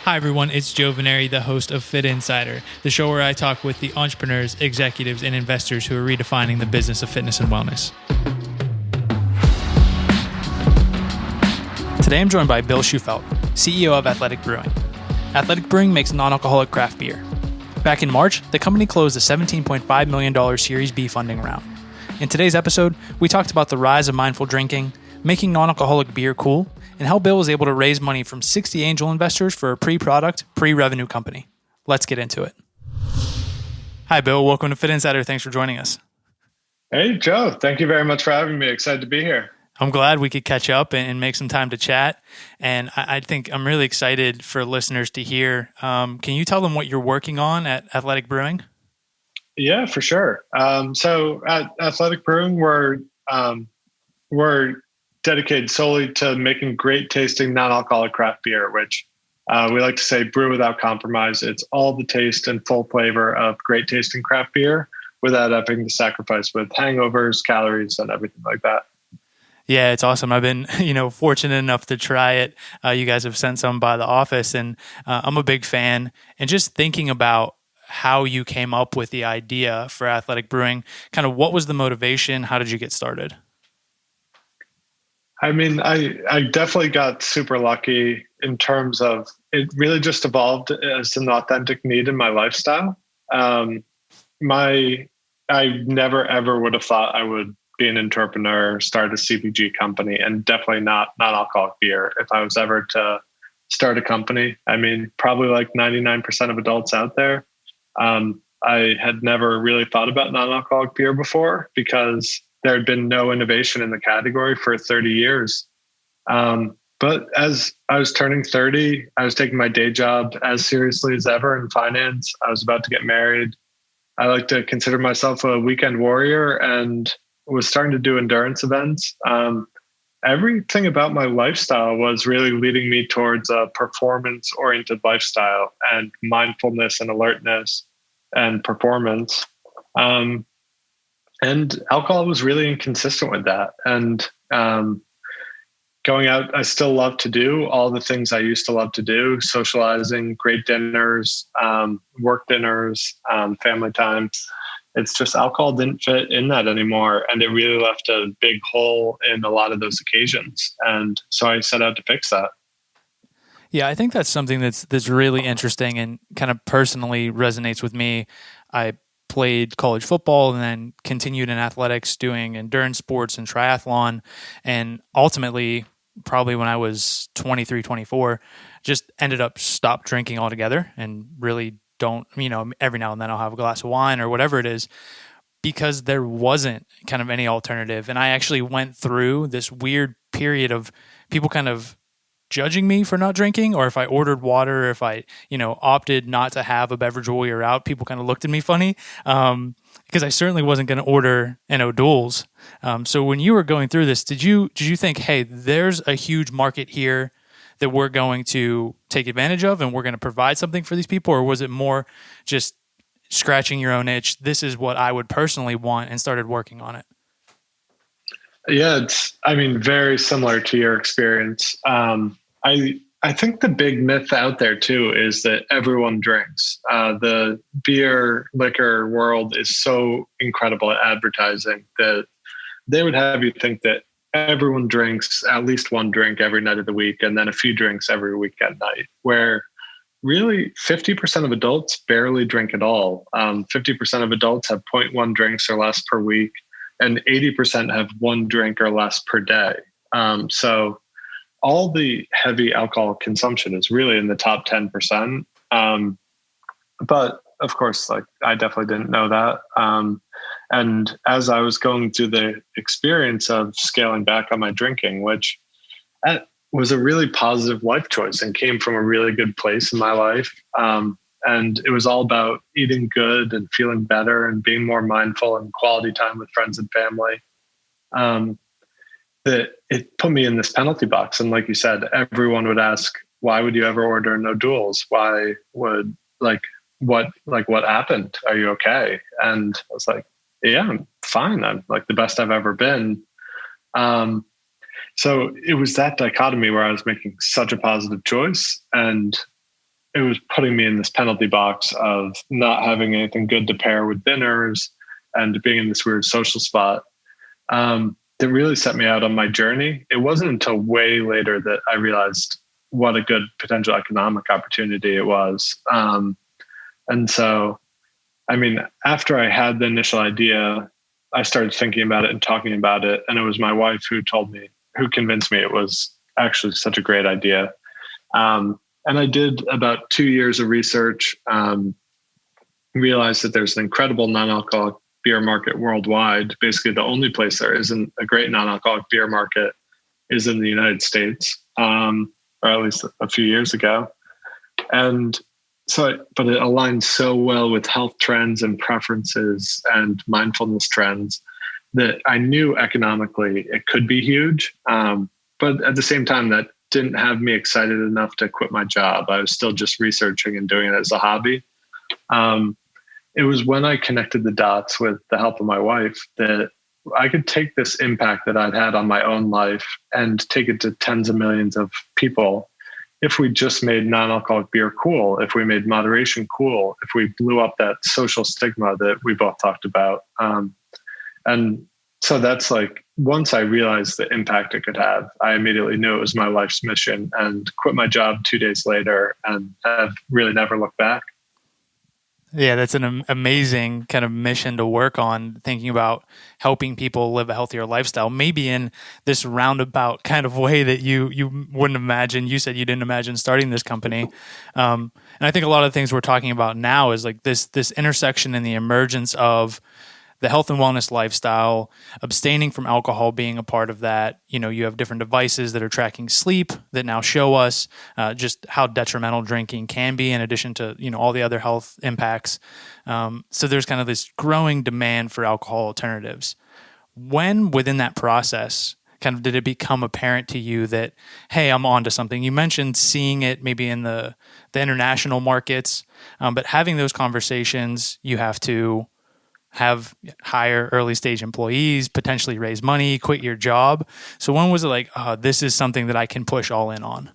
Hi, everyone. It's Joe Veneri, the host of Fitt Insider, the show where I talk with the entrepreneurs, executives, and investors who are redefining the business of fitness and wellness. Today, I'm joined by Bill Shufelt, CEO of Athletic Brewing. Athletic Brewing makes non-alcoholic craft beer. Back in March, the company closed a $17.5 million Series B funding round. In today's episode, we talked about the rise of mindful drinking, making non-alcoholic beer cool, and how Bill was able to raise money from 60 angel investors for a pre-product, pre-revenue company. Let's get into it. Hi, Bill. Welcome to Fitt Insider. Thanks for joining us. Hey, Joe. Thank you very much for having me. Excited to be here. I'm glad we could catch up and make some time to chat. And I think I'm really excited for listeners to hear. Can you tell them what you're working on at Athletic Brewing? Yeah, for sure. So at Athletic Brewing, we're dedicated solely to making great tasting non-alcoholic craft beer, which we like to say brew without compromise. It's all the taste and full flavor of great tasting craft beer without having to sacrifice with hangovers, calories, and everything like that. Yeah, it's awesome. I've been, fortunate enough to try it. You guys have sent some by the office, and I'm a big fan. And just thinking about how you came up with the idea for Athletic Brewing, kind of what was the motivation? How did you get started? I mean, I definitely got super lucky in terms of it really just evolved as an authentic need in my lifestyle. I never ever would have thought I would be an entrepreneur, start a CPG company, and definitely not non-alcoholic beer. If I was ever to start a company, I mean, probably like 99% of adults out there, I had never really thought about non-alcoholic beer before because there had been no innovation in the category for 30 years. But as I was turning 30, I was taking my day job as seriously as ever in finance. I was about to get married. I like to consider myself a weekend warrior and was starting to do endurance events. Everything about my lifestyle was really leading me towards a performance-oriented lifestyle and mindfulness and alertness and performance. And alcohol was really inconsistent with that. And going out, I still love to do all the things I used to love to do: socializing, great dinners, work dinners, family time. It's just alcohol didn't fit in that anymore. And it really left a big hole in a lot of those occasions. And so I set out to fix that. Yeah, I think that's something that's really interesting and kind of personally resonates with me. I played college football and then continued in athletics doing endurance sports and triathlon. And ultimately, probably when I was 23, 24, just ended up stopped drinking altogether and really don't, every now and then I'll have a glass of wine or whatever it is, because there wasn't kind of any alternative. And I actually went through this weird period of people kind of judging me for not drinking, or if I ordered water, or if I, opted not to have a beverage while we were out, people kind of looked at me funny because I certainly wasn't going to order an O'Doul's. So when you were going through this, did you think, hey, there's a huge market here that we're going to take advantage of and we're going to provide something for these people? Or was it more just scratching your own itch? This is what I would personally want, and started working on it. Yeah, it's very similar to your experience. I think the big myth out there too is that everyone drinks. The beer liquor world is so incredible at advertising that they would have you think that everyone drinks at least one drink every night of the week and then a few drinks every weekend night, where really 50% of adults barely drink at all. 50% of adults have 0.1 drinks or less per week, and 80% have one drink or less per day. So all the heavy alcohol consumption is really in the top 10%. But of course, I definitely didn't know that. And as I was going through the experience of scaling back on my drinking, which was a really positive life choice and came from a really good place in my life. And it was all about eating good and feeling better and being more mindful and quality time with friends and family. That it put me in this penalty box. And like you said, everyone would ask, why would you ever order no duels? Why would what happened? Are you okay? And I was like, yeah, I'm fine. I'm like the best I've ever been. So it was that dichotomy where I was making such a positive choice and it was putting me in this penalty box of not having anything good to pair with dinners and being in this weird social spot. That really set me out on my journey. It wasn't until way later that I realized what a good potential economic opportunity it was. And so, I mean, after I had the initial idea, I started thinking about it and talking about it. And it was my wife who convinced me it was actually such a great idea. And I did about 2 years of research, realized that there's an incredible non-alcoholic beer market worldwide. Basically, the only place there isn't a great non-alcoholic beer market is in the United States, or at least a few years ago. And so, but it aligns so well with health trends and preferences and mindfulness trends that I knew economically it could be huge. But at the same time, that didn't have me excited enough to quit my job. I was still just researching and doing it as a hobby. It was when I connected the dots with the help of my wife that I could take this impact that I'd had on my own life and take it to tens of millions of people if we just made non-alcoholic beer cool, if we made moderation cool, if we blew up that social stigma that we both talked about. And so that's like, once I realized the impact it could have, I immediately knew it was my life's mission and quit my job 2 days later and have really never looked back. Yeah, that's an amazing kind of mission to work on, thinking about helping people live a healthier lifestyle, maybe in this roundabout kind of way that you wouldn't imagine. You said you didn't imagine starting this company. And I think a lot of the things we're talking about now is like this intersection and the emergence of the health and wellness lifestyle, abstaining from alcohol being a part of that. You know, you have different devices that are tracking sleep that now show us just how detrimental drinking can be, in addition to, you know, all the other health impacts. So there's kind of this growing demand for alcohol alternatives. When within that process, kind of did it become apparent to you that, hey, I'm onto something? You mentioned seeing it maybe in the international markets, but having those conversations, you have to hire early stage employees, potentially raise money, quit your job. So when was it like, this is something that I can push all in on?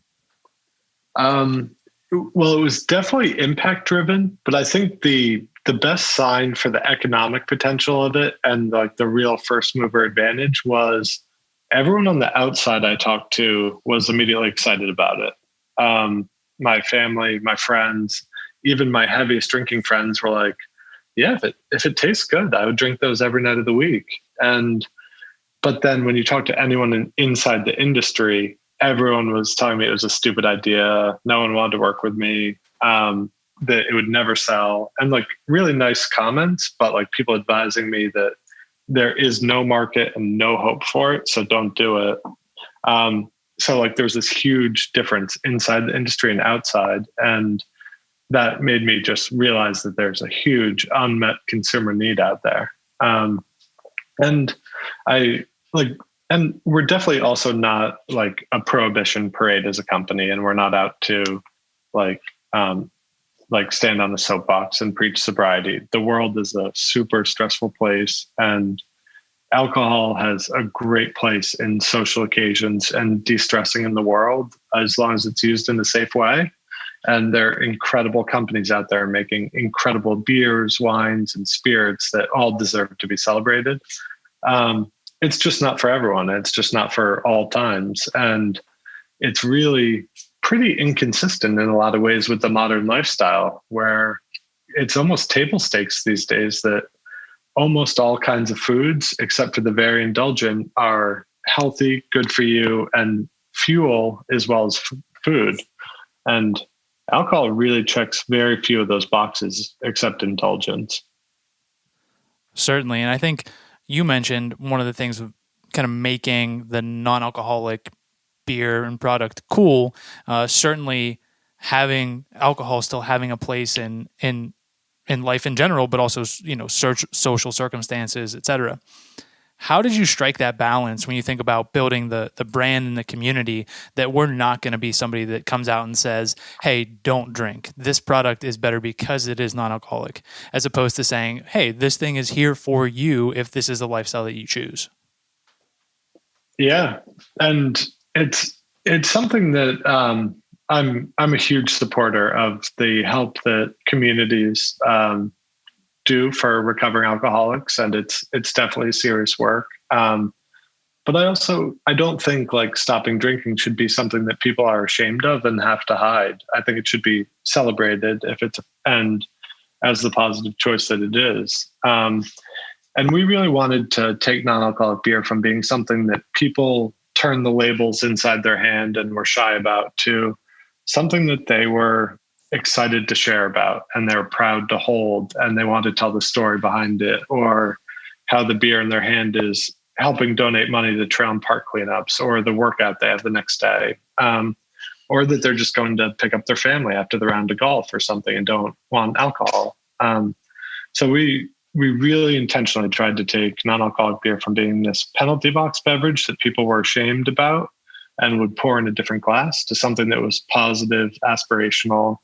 Well, it was definitely impact driven, but I think the best sign for the economic potential of it and like the real first mover advantage was everyone on the outside I talked to was immediately excited about it. My family, my friends, even my heaviest drinking friends were like, yeah, if it tastes good, I would drink those every night of the week. But then when you talk to anyone inside the industry, everyone was telling me it was a stupid idea. No one wanted to work with me, that it would never sell. And like really nice comments, but like people advising me that there is no market and no hope for it, so don't do it. So like there's this huge difference inside the industry and outside. And that made me just realize that there's a huge unmet consumer need out there. And we're definitely also not like a prohibition parade as a company, and we're not out to like stand on the soapbox and preach sobriety. The world is a super stressful place, and alcohol has a great place in social occasions and de-stressing in the world, as long as it's used in a safe way. And there are incredible companies out there making incredible beers, wines, and spirits that all deserve to be celebrated. It's just not for everyone. It's just not for all times. And it's really pretty inconsistent in a lot of ways with the modern lifestyle, where it's almost table stakes these days that almost all kinds of foods, except for the very indulgent, are healthy, good for you, and fuel as well as food. And alcohol really checks very few of those boxes, except indulgence. Certainly. And I think you mentioned one of the things of kind of making the non-alcoholic beer and product cool, certainly having alcohol still having a place in life in general, but also, you know, social circumstances, et cetera. How did you strike that balance when you think about building the brand and the community, that we're not going to be somebody that comes out and says, hey, don't drink. This product is better because it is non-alcoholic, as opposed to saying, hey, this thing is here for you if this is the lifestyle that you choose? Yeah. And it's something that I'm a huge supporter of the help that communities do for recovering alcoholics, and it's definitely serious work. But I don't think like stopping drinking should be something that people are ashamed of and have to hide. I think it should be celebrated if it's and as the positive choice that it is. And we really wanted to take non-alcoholic beer from being something that people turn the labels inside their hand and were shy about to something that they were excited to share about and they're proud to hold, and they want to tell the story behind it, or how the beer in their hand is helping donate money to trail and park cleanups, or the workout they have the next day, or that they're just going to pick up their family after the round of golf or something and don't want alcohol. So we really intentionally tried to take non-alcoholic beer from being this penalty box beverage that people were ashamed about and would pour in a different glass to something that was positive, aspirational,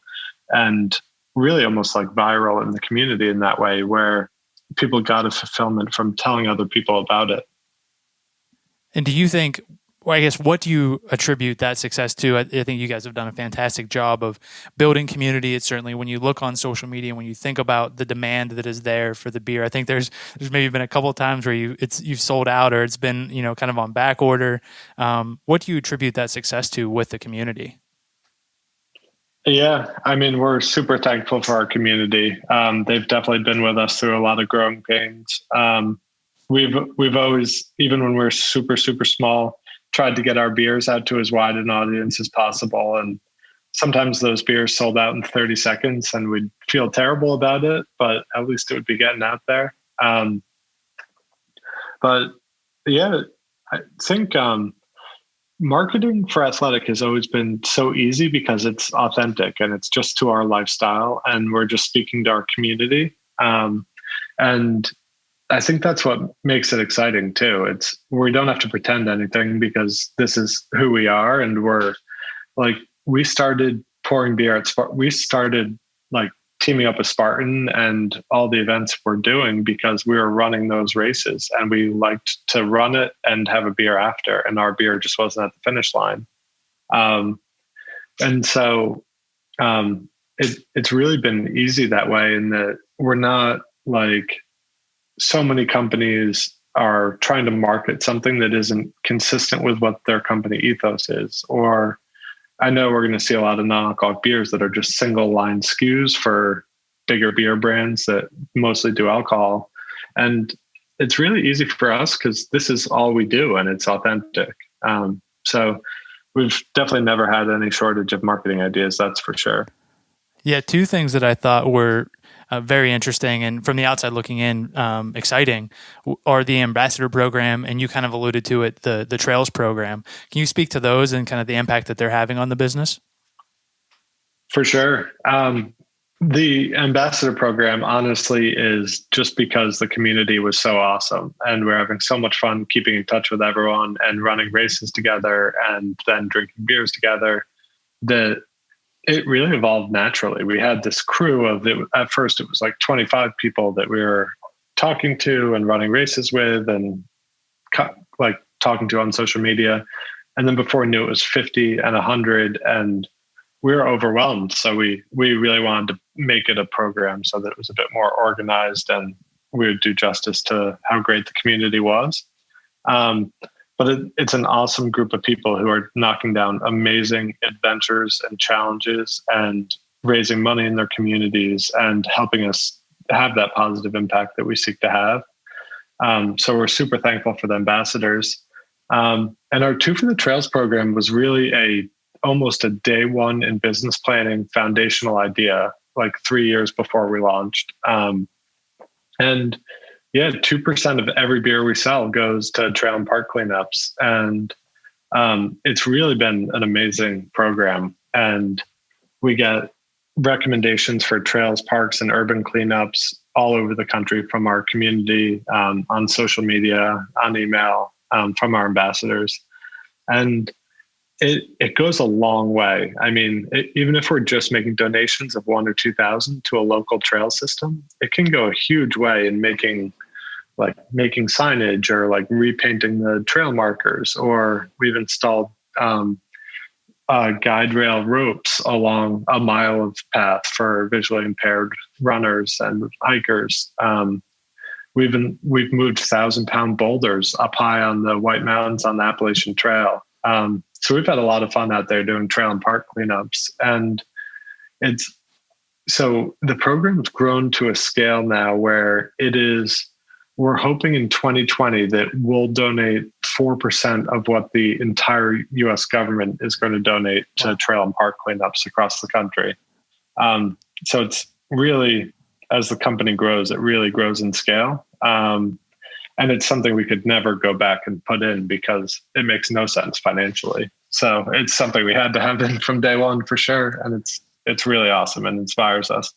and really almost like viral in the community in that way, where people got a fulfillment from telling other people about it. And do you think, well, I guess, what do you attribute that success to? I think you guys have done a fantastic job of building community. It's certainly, when you look on social media, when you think about the demand that is there for the beer, I think there's maybe been a couple of times where you've sold out, or it's been, kind of on back order. What do you attribute that success to with the community? Yeah, I mean, we're super thankful for our community. They've definitely been with us through a lot of growing pains. We've always, even when we're super, super small, tried to get our beers out to as wide an audience as possible. And sometimes those beers sold out in 30 seconds and we'd feel terrible about it, but at least it would be getting out there. But yeah, I think marketing for athletic has always been so easy because it's authentic and it's just to our lifestyle and we're just speaking to our community. And I think that's what makes it exciting too. We don't have to pretend anything because this is who we are. And we started pouring beer we started like teaming up with Spartan and all the events we're doing because we were running those races and we liked to run it and have a beer after, and our beer just wasn't at the finish line. And so it's really been easy that way, in that we're not like, so many companies are trying to market something that isn't consistent with what their company ethos is. Or I know we're going to see a lot of non-alcoholic beers that are just single line SKUs for bigger beer brands that mostly do alcohol. And it's really easy for us because this is all we do and it's authentic. So we've definitely never had any shortage of marketing ideas, that's for sure. Yeah, two things that I thought were very interesting and from the outside looking in, exciting, are the ambassador program, and you kind of alluded to it, the trails program. Can you speak to those and kind of the impact that they're having on the business? For sure. The ambassador program honestly is just because the community was so awesome and we're having so much fun keeping in touch with everyone and running races together and then drinking beers together, that it really evolved naturally. We had this crew of it. At first, it was like 25 people that we were talking to and running races with and like talking to on social media. And then before we knew it was 50 and 100, and we were overwhelmed. So we really wanted to make it a program so that it was a bit more organized and we would do justice to how great the community was. But it's an awesome group of people who are knocking down amazing adventures and challenges and raising money in their communities and helping us have that positive impact that we seek to have. So we're super thankful for the ambassadors. And our Two for the Trails program was really almost a day one in business planning foundational idea, like 3 years before we launched. And yeah, 2% of every beer we sell goes to trail and park cleanups. And it's really been an amazing program. And we get recommendations for trails, parks, and urban cleanups all over the country from our community, on social media, on email, from our ambassadors. And it goes a long way. I mean, even if we're just making donations of 1,000 or 2,000 to a local trail system, it can go a huge way in making signage or like repainting the trail markers, or we've installed guide rail ropes along a mile of path for visually impaired runners and hikers. We've moved 1,000-pound boulders up high on the White Mountains on the Appalachian Trail. So we've had a lot of fun out there doing trail and park cleanups, and so the program's grown to a scale now where we're hoping in 2020 that we'll donate 4% of what the entire US government is going to donate to trail and park cleanups across the country. So it's really, as the company grows, it really grows in scale. And it's something we could never go back and put in because it makes no sense financially. So it's something we had to have in from day one for sure. And it's really awesome and inspires us.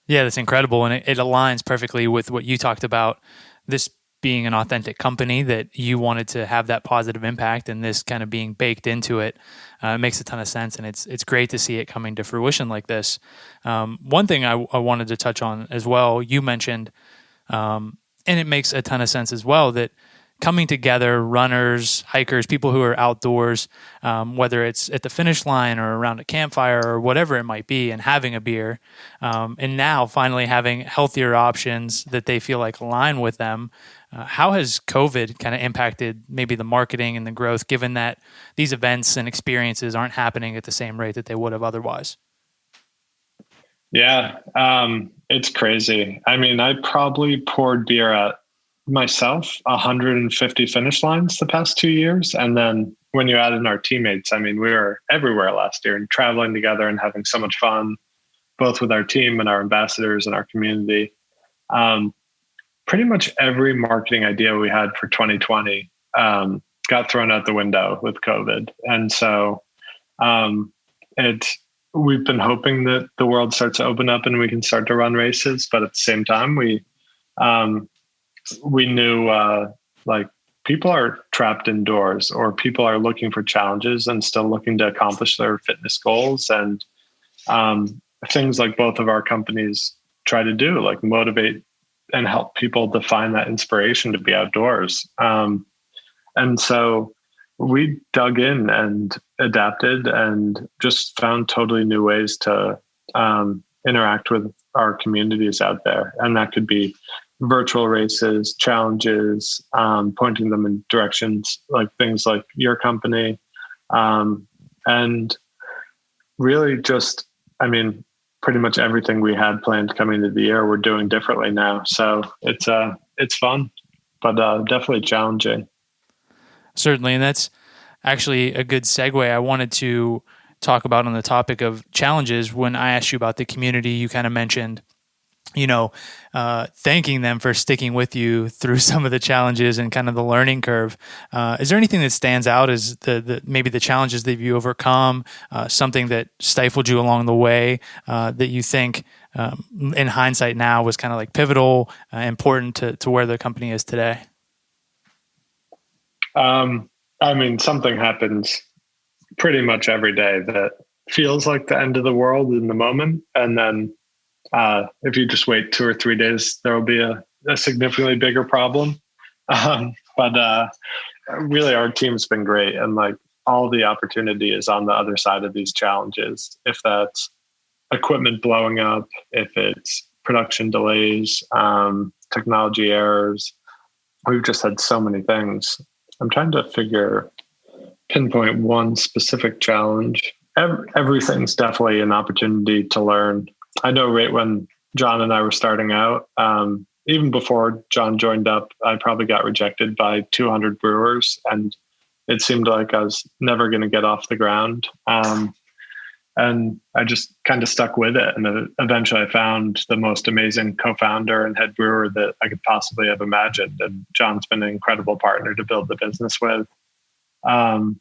Yeah, that's incredible. And it aligns perfectly with what you talked about, this being an authentic company, that you wanted to have that positive impact, and this kind of being baked into it. It makes a ton of sense, and it's great to see it coming to fruition like this. One thing I wanted to touch on as well, you mentioned, and it makes a ton of sense as well, that coming together, runners, hikers, people who are outdoors, whether it's at the finish line or around a campfire or whatever it might be, and having a beer, and now finally having healthier options that they feel like align with them. How has COVID kind of impacted maybe the marketing and the growth, given that these events and experiences aren't happening at the same rate that they would have otherwise? Yeah, it's crazy. I mean, I probably poured beer at myself 150 finish lines the past 2 years. And then when you add in our teammates, I mean, we were everywhere last year and traveling together and having so much fun, both with our team and our ambassadors and our community. Pretty much every marketing idea we had for 2020 got thrown out the window with COVID. And so we've been hoping that the world starts to open up and we can start to run races. But at the same time, we knew like people are trapped indoors, or people are looking for challenges and still looking to accomplish their fitness goals. And things like both of our companies try to do, like motivate and help people define that inspiration to be outdoors. And so we dug in and adapted and just found totally new ways to interact with our communities out there. And that could be virtual races, challenges, pointing them in directions like things like your company. And really just, I mean, pretty much everything we had planned coming into the year, we're doing differently now. So it's fun, but definitely challenging. Certainly. And that's actually a good segue. I wanted to talk about on the topic of challenges. When I asked you about the community, you kind of mentioned, thanking them for sticking with you through some of the challenges and kind of the learning curve. Is there anything that stands out as maybe the challenges that you overcome, something that stifled you along the way, that you think in hindsight now was kind of like pivotal, important to where the company is today? I mean, something happens pretty much every day that feels like the end of the world in the moment. And then if you just wait 2 or 3 days, there will be a significantly bigger problem. But really, our team's been great. And like all the opportunity is on the other side of these challenges. If that's equipment blowing up, if it's production delays, technology errors, we've just had so many things. I'm trying to pinpoint one specific challenge. Everything's definitely an opportunity to learn. I know right when John and I were starting out, even before John joined up, I probably got rejected by 200 brewers, and it seemed like I was never going to get off the ground. And I just kind of stuck with it. And eventually I found the most amazing co-founder and head brewer that I could possibly have imagined. And John's been an incredible partner to build the business with. And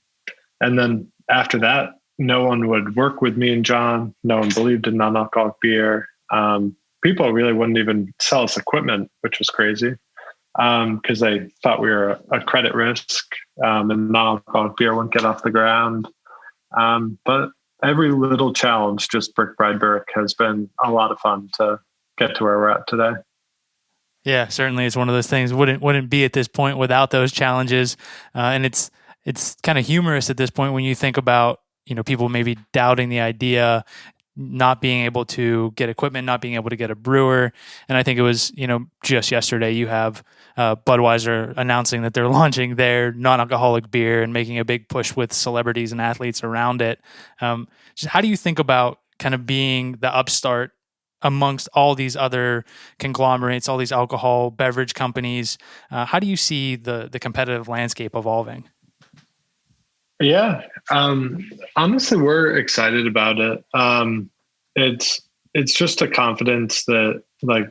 then after that, no one would work with me and John. No one believed in non-alcoholic beer. People really wouldn't even sell us equipment, which was crazy, because they thought we were a credit risk, and non-alcoholic beer wouldn't get off the ground. But every little challenge, just brick by brick, has been a lot of fun to get to where we're at today. Yeah, certainly. It's one of those things wouldn't be at this point without those challenges. And it's kind of humorous at this point when you think about, people maybe doubting the idea, not being able to get equipment, not being able to get a brewer. And I think it was, just yesterday you have Budweiser announcing that they're launching their non-alcoholic beer and making a big push with celebrities and athletes around it. Just how do you think about kind of being the upstart amongst all these other conglomerates, all these alcohol beverage companies? How do you see the competitive landscape evolving? Yeah. Honestly, we're excited about it. It's just a confidence that like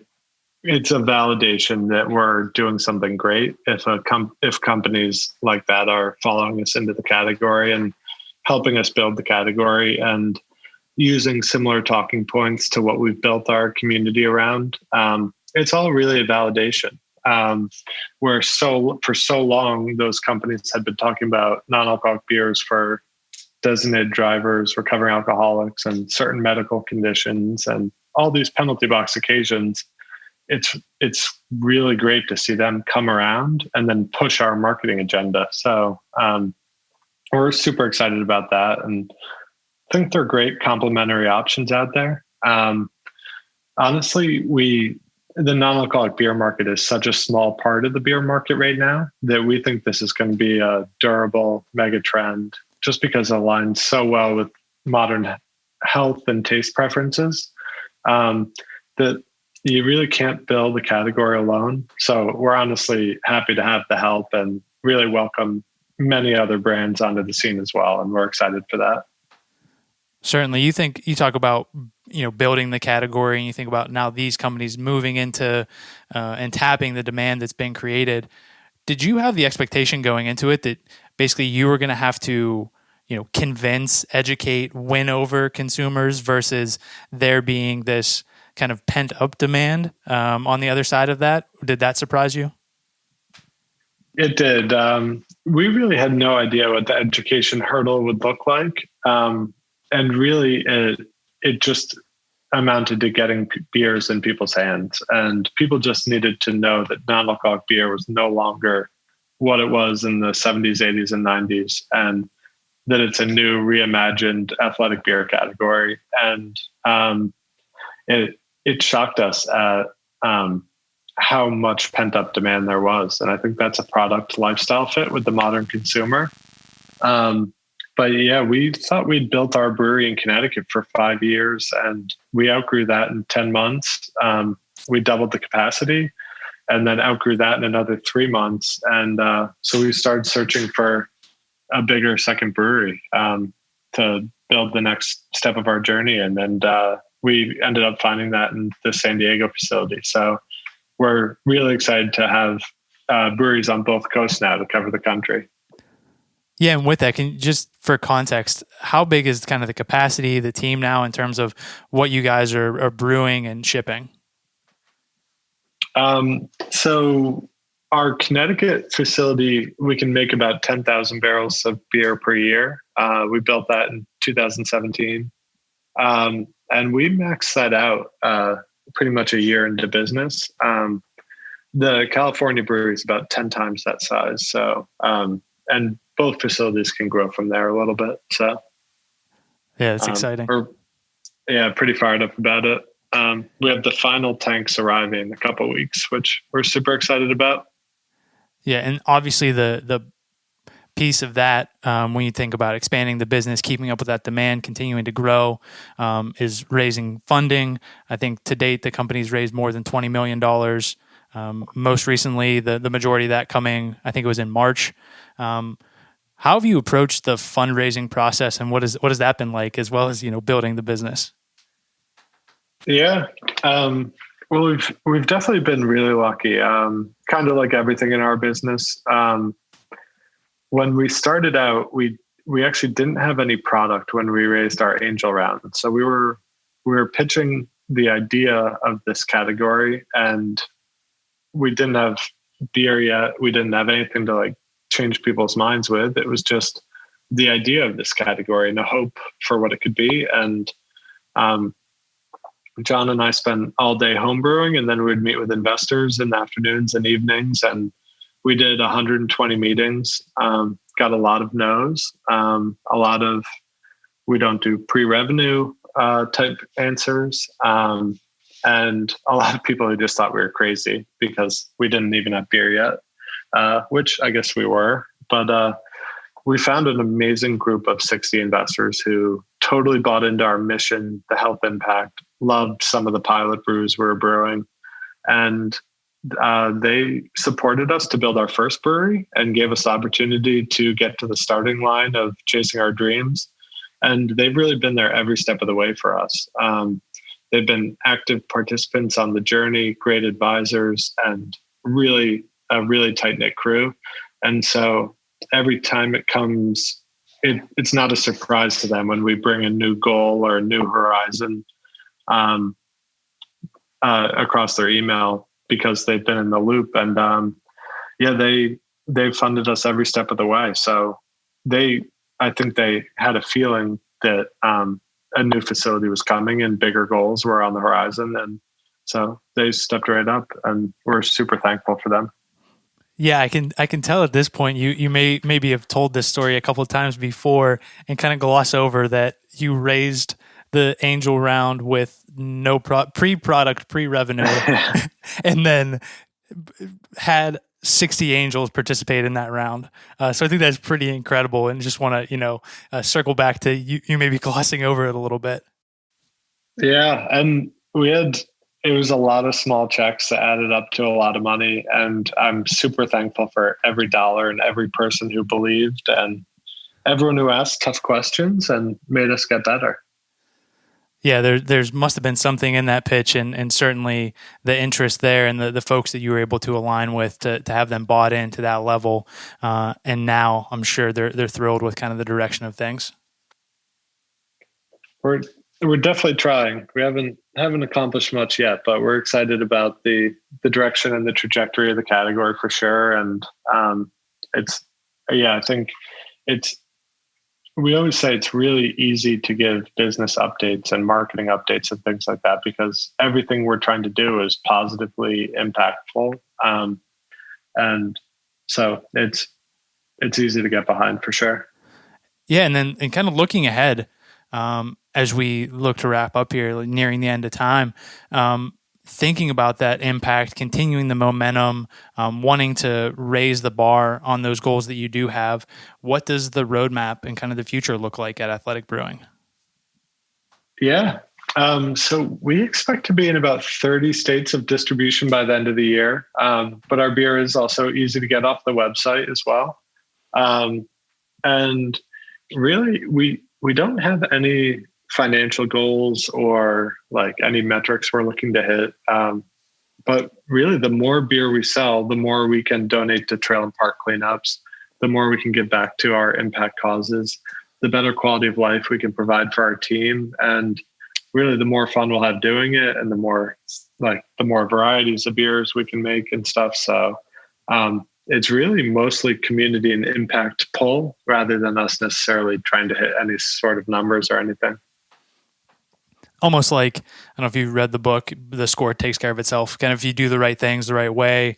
it's a validation that we're doing something great. If companies like that are following us into the category and helping us build the category and using similar talking points to what we've built our community around, it's all really a validation. Where for so long, those companies had been talking about non-alcoholic beers for designated drivers, recovering alcoholics, and certain medical conditions, and all these penalty box occasions. It's really great to see them come around and then push our marketing agenda. So we're super excited about that, and think they're great complementary options out there. Honestly, the non-alcoholic beer market is such a small part of the beer market right now that we think this is going to be a durable mega trend just because it aligns so well with modern health and taste preferences, that you really can't build a category alone. So we're honestly happy to have the help and really welcome many other brands onto the scene as well. And we're excited for that. Certainly. You talk about, building the category, and you think about now these companies moving into and tapping the demand that's been created. Did you have the expectation going into it that basically you were going to have to, convince, educate, win over consumers versus there being this kind of pent up demand on the other side of that? Did that surprise you? It did. We really had no idea what the education hurdle would look like. And really, it just amounted to getting beers in people's hands. And people just needed to know that non-alcoholic beer was no longer what it was in the 70s, 80s, and 90s, and that it's a new reimagined athletic beer category. And it shocked us at how much pent-up demand there was. And I think that's a product lifestyle fit with the modern consumer. But yeah, we thought we'd built our brewery in Connecticut for 5 years, and we outgrew that in 10 months. We doubled the capacity and then outgrew that in another 3 months. And so we started searching for a bigger second brewery to build the next step of our journey. And then we ended up finding that in the San Diego facility. So we're really excited to have breweries on both coasts now to cover the country. Yeah, and with that, just for context, how big is kind of the capacity, the team now in terms of what you guys are brewing and shipping? So our Connecticut facility, we can make about 10,000 barrels of beer per year. We built that in 2017. And we maxed that out pretty much a year into business. The California brewery is about 10 times that size. So, and both facilities can grow from there a little bit. So yeah, it's exciting. We're pretty fired up about it. We have the final tanks arriving in a couple of weeks, which we're super excited about. Yeah. And obviously the piece of that, when you think about expanding the business, keeping up with that demand, continuing to grow, is raising funding. I think to date, the company's raised more than $20 million. Most recently, the majority of that coming, I think it was in March. How have you approached the fundraising process, and what has that been like, as well as building the business? Yeah, well, we've definitely been really lucky. Kind of like everything in our business. When we started out, we actually didn't have any product when we raised our angel round. So we were pitching the idea of this category, and we didn't have beer yet. We didn't have anything to change people's minds with. It was just the idea of this category and a hope for what it could be. And John and I spent all day home brewing, and then we'd meet with investors in the afternoons and evenings. And we did 120 meetings, got a lot of no's, a lot of We don't do pre-revenue type answers. And a lot of people who just thought we were crazy because we didn't even have beer yet, which I guess we were. But we found an amazing group of 60 investors who totally bought into our mission, the health impact, loved some of the pilot brews we were brewing. And they supported us to build our first brewery and gave us the opportunity to get to the starting line of chasing our dreams. And they've really been there every step of the way for us. They've been active participants on the journey, great advisors, and really a really tight-knit crew. And so every time it comes, it's not a surprise to them when we bring a new goal or a new horizon across their email, because they've been in the loop. And they've funded us every step of the way. So I think they had a feeling that a new facility was coming and bigger goals were on the horizon. And so they stepped right up, and we're super thankful for them. Yeah, I can tell at this point you maybe have told this story a couple of times before and kind of gloss over that you raised the angel round with no pre-product, pre-revenue, and then had 60 angels participate in that round. So I think that's pretty incredible, and just want to circle back to you maybe glossing over it a little bit. Yeah, and it was a lot of small checks that added up to a lot of money. And I'm super thankful for every dollar and every person who believed and everyone who asked tough questions and made us get better. Yeah, there's must have been something in that pitch, and certainly the interest there and the folks that you were able to align with to have them bought into that level. And now I'm sure they're thrilled with kind of the direction of things. We're definitely trying. We haven't accomplished much yet, but we're excited about the direction and the trajectory of the category for sure. And I think we always say it's really easy to give business updates and marketing updates and things like that, because everything we're trying to do is positively impactful. And so it's easy to get behind for sure. Yeah. And kind of looking ahead, as we look to wrap up here, nearing the end of time, thinking about that impact, continuing the momentum, wanting to raise the bar on those goals that you do have, what does the roadmap and kind of the future look like at Athletic Brewing? Yeah. So we expect to be in about 30 states of distribution by the end of the year. But our beer is also easy to get off the website as well. And really, we don't have any financial goals or like any metrics we're looking to hit. But really, the more beer we sell, the more we can donate to trail and park cleanups, the more we can give back to our impact causes, the better quality of life we can provide for our team. And really, the more fun we'll have doing it, and the more varieties of beers we can make and stuff. So it's really mostly community and impact pull rather than us necessarily trying to hit any sort of numbers or anything. Almost like, I don't know if you read the book, The Score Takes Care of Itself. Kind of, if you do the right things the right way,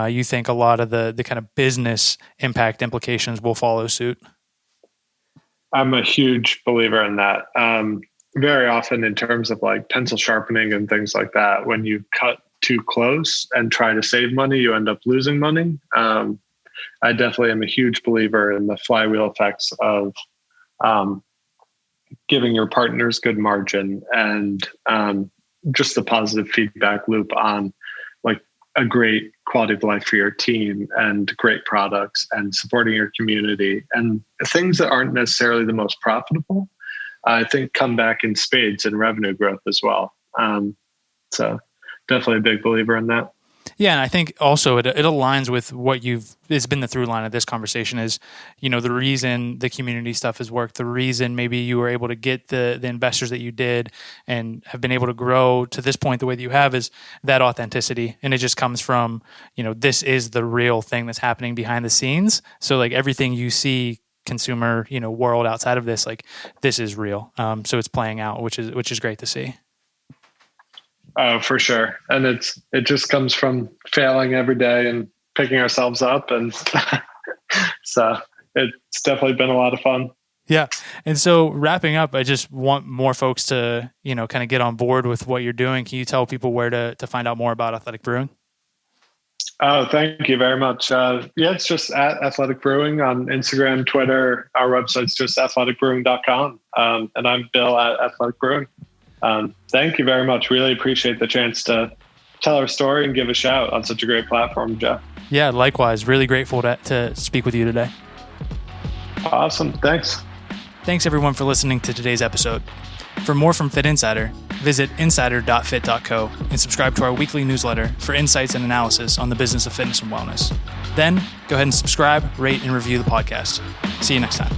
you think a lot of the kind of business impact implications will follow suit. I'm a huge believer in that. Very often in terms of like pencil sharpening and things like that, when you cut too close and try to save money, you end up losing money. I definitely am a huge believer in the flywheel effects of giving your partners good margin and just the positive feedback loop on like a great quality of life for your team and great products and supporting your community and things that aren't necessarily the most profitable, I think come back in spades in revenue growth as well. So definitely a big believer in that. Yeah, and I think also it aligns with what it's been the through line of this conversation is, the reason the community stuff has worked, the reason maybe you were able to get the investors that you did and have been able to grow to this point the way that you have is that authenticity. And it just comes from, this is the real thing that's happening behind the scenes. So like everything you see consumer, world outside of this, like this is real. So it's playing out, which is great to see. Oh, for sure. And it just comes from failing every day and picking ourselves up. And so it's definitely been a lot of fun. Yeah. And so wrapping up, I just want more folks to, kind of get on board with what you're doing. Can you tell people where to find out more about Athletic Brewing? Oh, thank you very much. It's just at Athletic Brewing on Instagram, Twitter. Our website's just athleticbrewing.com. And I'm Bill at Athletic Brewing. Thank you very much. Really appreciate the chance to tell our story and give a shout on such a great platform, Jeff. Yeah, likewise. Really grateful to speak with you today. Awesome. Thanks. Thanks everyone for listening to today's episode. For more from Fitt Insider, visit insider.fit.co and subscribe to our weekly newsletter for insights and analysis on the business of fitness and wellness. Then, go ahead and subscribe, rate, and review the podcast. See you next time.